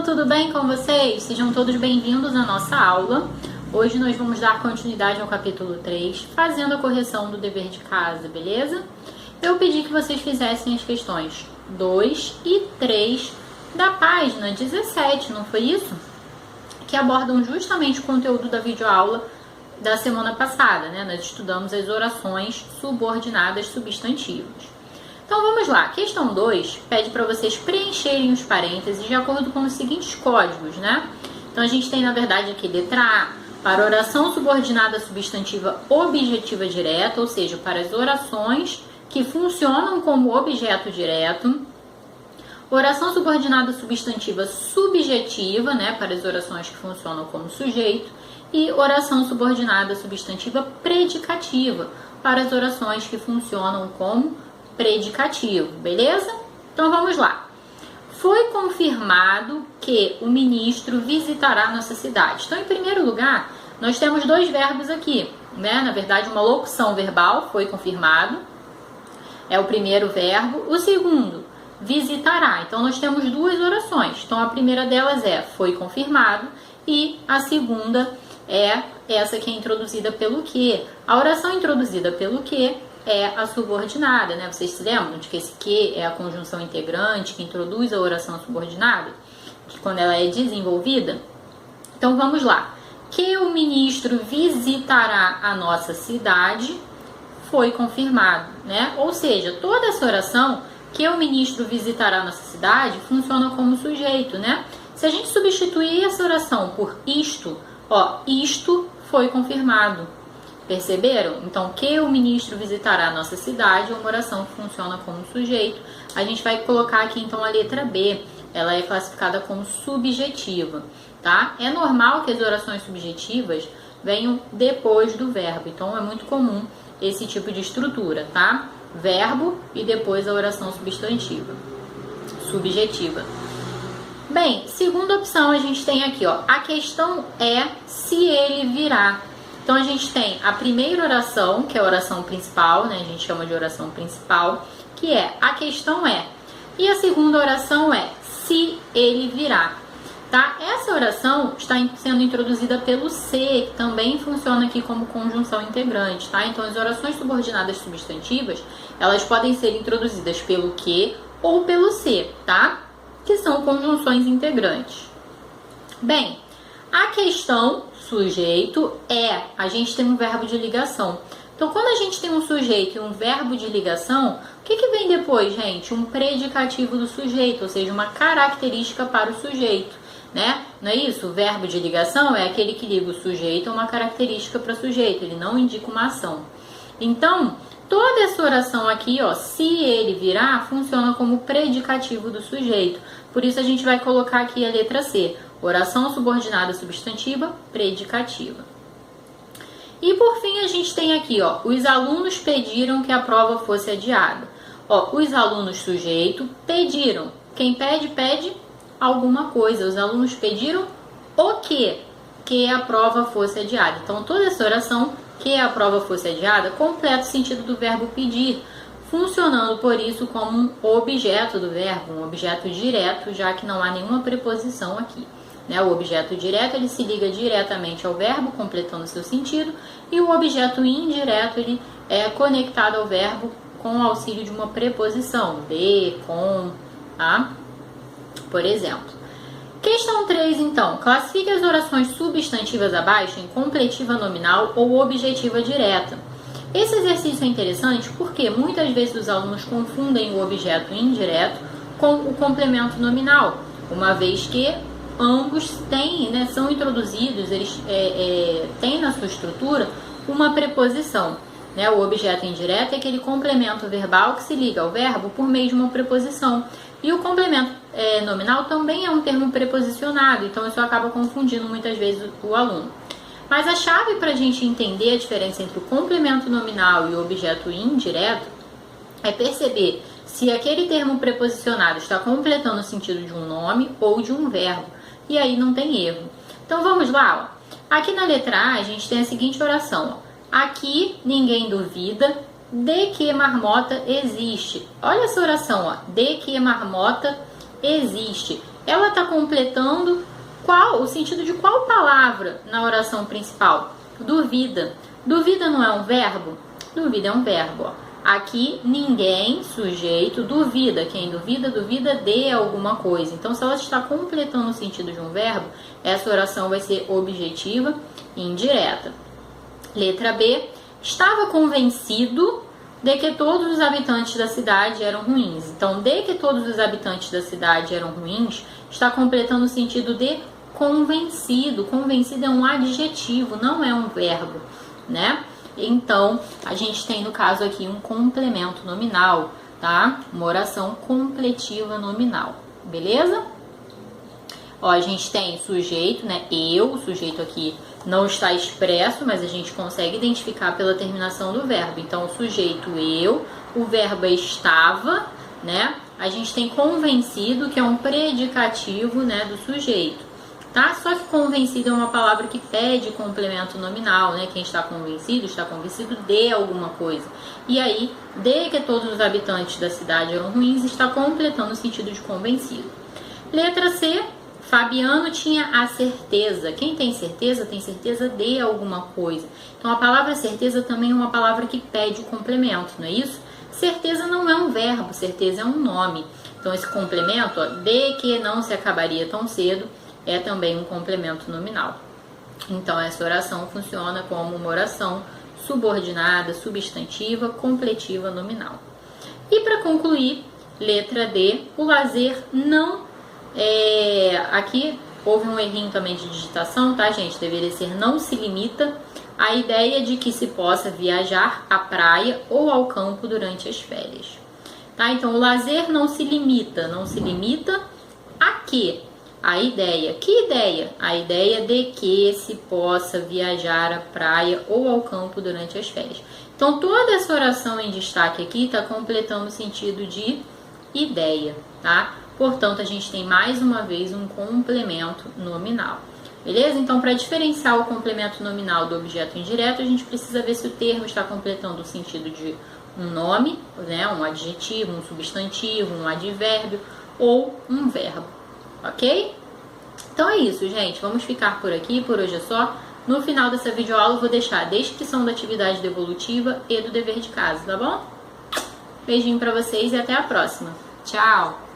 tudo bem com vocês? Sejam todos bem-vindos à nossa aula. Hoje nós vamos dar continuidade ao capítulo 3, fazendo a correção do dever de casa, beleza? Eu pedi que vocês fizessem as questões 2 e 3 da página 17, não foi isso? Que abordam justamente o conteúdo da videoaula da semana passada, né? Nós estudamos as orações subordinadas substantivas. Então vamos lá, questão 2 pede para vocês preencherem os parênteses de acordo com os seguintes códigos, né? Então a gente tem na verdade aqui letra A, para oração subordinada substantiva objetiva direta, ou seja, para as orações que funcionam como objeto direto. Oração subordinada substantiva subjetiva, né, para as orações que funcionam como sujeito. E oração subordinada substantiva predicativa, para as orações que funcionam como predicativo, beleza? Então vamos lá. Foi confirmado que o ministro visitará nossa cidade. Então, em primeiro lugar, nós temos dois verbos aqui, né? Na verdade, uma locução verbal, foi confirmado, é o primeiro verbo. O segundo, visitará. Então, nós temos duas orações. Então, a primeira delas é foi confirmado e a segunda é essa que é introduzida pelo que. A oração introduzida pelo que é a subordinada, né? Vocês se lembram de que esse que é a conjunção integrante que introduz a oração subordinada, que quando ela é desenvolvida? Então vamos lá. Que o ministro visitará a nossa cidade foi confirmado, né? Ou seja, toda essa oração, que o ministro visitará a nossa cidade, funciona como sujeito, né? Se a gente substituir essa oração por isto, ó, isto foi confirmado. Perceberam? Então, que o ministro visitará a nossa cidade é uma oração que funciona como sujeito. A gente vai colocar aqui, então, a letra B. Ela é classificada como subjetiva, tá? É normal que as orações subjetivas venham depois do verbo. Então, é muito comum esse tipo de estrutura, tá? Verbo e depois a oração subjetiva. Bem, segunda opção a gente tem aqui, ó. A questão é se ele virá. Então, a gente tem a primeira oração, que é a oração principal, né? A gente chama de oração principal, que é a questão é. E a segunda oração é se ele virá, tá? Essa oração está sendo introduzida pelo se, que também funciona aqui como conjunção integrante, tá? Então, as orações subordinadas substantivas, elas podem ser introduzidas pelo que ou pelo se, tá? Que são conjunções integrantes. Bem, a questão sujeito é, a gente tem um verbo de ligação. Então, quando a gente tem um sujeito e um verbo de ligação, o que vem depois, gente? Um predicativo do sujeito, ou seja, uma característica para o sujeito, né? Não é isso? O verbo de ligação é aquele que liga o sujeito a uma característica para o sujeito, ele não indica uma ação. Então, toda essa oração aqui, ó, se ele virá, funciona como predicativo do sujeito. Por isso, a gente vai colocar aqui a letra C. Oração subordinada substantiva predicativa. E por fim a gente tem aqui, ó, os alunos pediram que a prova fosse adiada. Ó, os alunos sujeito pediram. Quem pede, pede alguma coisa. Os alunos pediram o quê? Que a prova fosse adiada. Então toda essa oração, que a prova fosse adiada, completa o sentido do verbo pedir, funcionando por isso como um objeto do verbo, um objeto direto, já que não há nenhuma preposição aqui. Né? O objeto direto ele se liga diretamente ao verbo, completando seu sentido, e o objeto indireto ele é conectado ao verbo com o auxílio de uma preposição, de, com, tá? Por exemplo. Questão 3, então. Classifique as orações substantivas abaixo em completiva nominal ou objetiva direta. Esse exercício é interessante porque muitas vezes os alunos confundem o objeto indireto com o complemento nominal, uma vez que ambos têm, né, são introduzidos, eles têm na sua estrutura uma preposição. Né? O objeto indireto é aquele complemento verbal que se liga ao verbo por meio de uma preposição. E o complemento nominal também é um termo preposicionado, então isso acaba confundindo muitas vezes o aluno. Mas a chave para a gente entender a diferença entre o complemento nominal e o objeto indireto é perceber se aquele termo preposicionado está completando o sentido de um nome ou de um verbo. E aí não tem erro. Então vamos lá, ó. Aqui na letra A a gente tem a seguinte oração, ó. Aqui ninguém duvida de que marmota existe. Olha essa oração, ó. De que marmota existe. ela está completando o sentido de qual palavra na oração principal? Duvida. Duvida não é um verbo? Duvida é um verbo, ó. Aqui, ninguém, sujeito, duvida. Quem duvida, duvida de alguma coisa. Então, se ela está completando o sentido de um verbo, essa oração vai ser objetiva e indireta. Letra B. Estava convencido de que todos os habitantes da cidade eram ruins. Então, de que todos os habitantes da cidade eram ruins, está completando o sentido de convencido. Convencido é um adjetivo, não é um verbo, né? Então, a gente tem no caso aqui um complemento nominal, tá? Uma oração completiva nominal, beleza? Ó, a gente tem sujeito, né? Eu, o sujeito aqui não está expresso, mas a gente consegue identificar pela terminação do verbo. Então, o sujeito eu, o verbo estava, né? A gente tem convencido, que é um predicativo, né, do sujeito. Tá? Só que convencido é uma palavra que pede complemento nominal, né? Quem está convencido de alguma coisa. E aí, de que todos os habitantes da cidade eram ruins, está completando o sentido de convencido. Letra C, Fabiano tinha a certeza. Quem tem certeza de alguma coisa. Então, a palavra certeza também é uma palavra que pede complemento, não é isso? Certeza não é um verbo, certeza é um nome. Então, esse complemento, ó, de que não se acabaria tão cedo, é também um complemento nominal. Então, essa oração funciona como uma oração subordinada, substantiva, completiva, nominal. E para concluir, letra D, o lazer não... Aqui houve um errinho também de digitação, tá, gente? Deveria ser não se limita à ideia de que se possa viajar à praia ou ao campo durante as férias. Tá? Então, o lazer não se limita a quê? A ideia. Que ideia? A ideia de que se possa viajar à praia ou ao campo durante as férias. Então, toda essa oração em destaque aqui está completando o sentido de ideia, tá? Portanto, a gente tem mais uma vez um complemento nominal. Beleza? Então, para diferenciar o complemento nominal do objeto indireto, a gente precisa ver se o termo está completando o sentido de um nome, né? Um adjetivo, um substantivo, um advérbio ou um verbo. Ok? Então é isso, gente. Vamos ficar por aqui. Por hoje é só. No final dessa videoaula eu vou deixar a descrição da atividade devolutiva e do dever de casa, tá bom? Beijinho pra vocês e até a próxima. Tchau!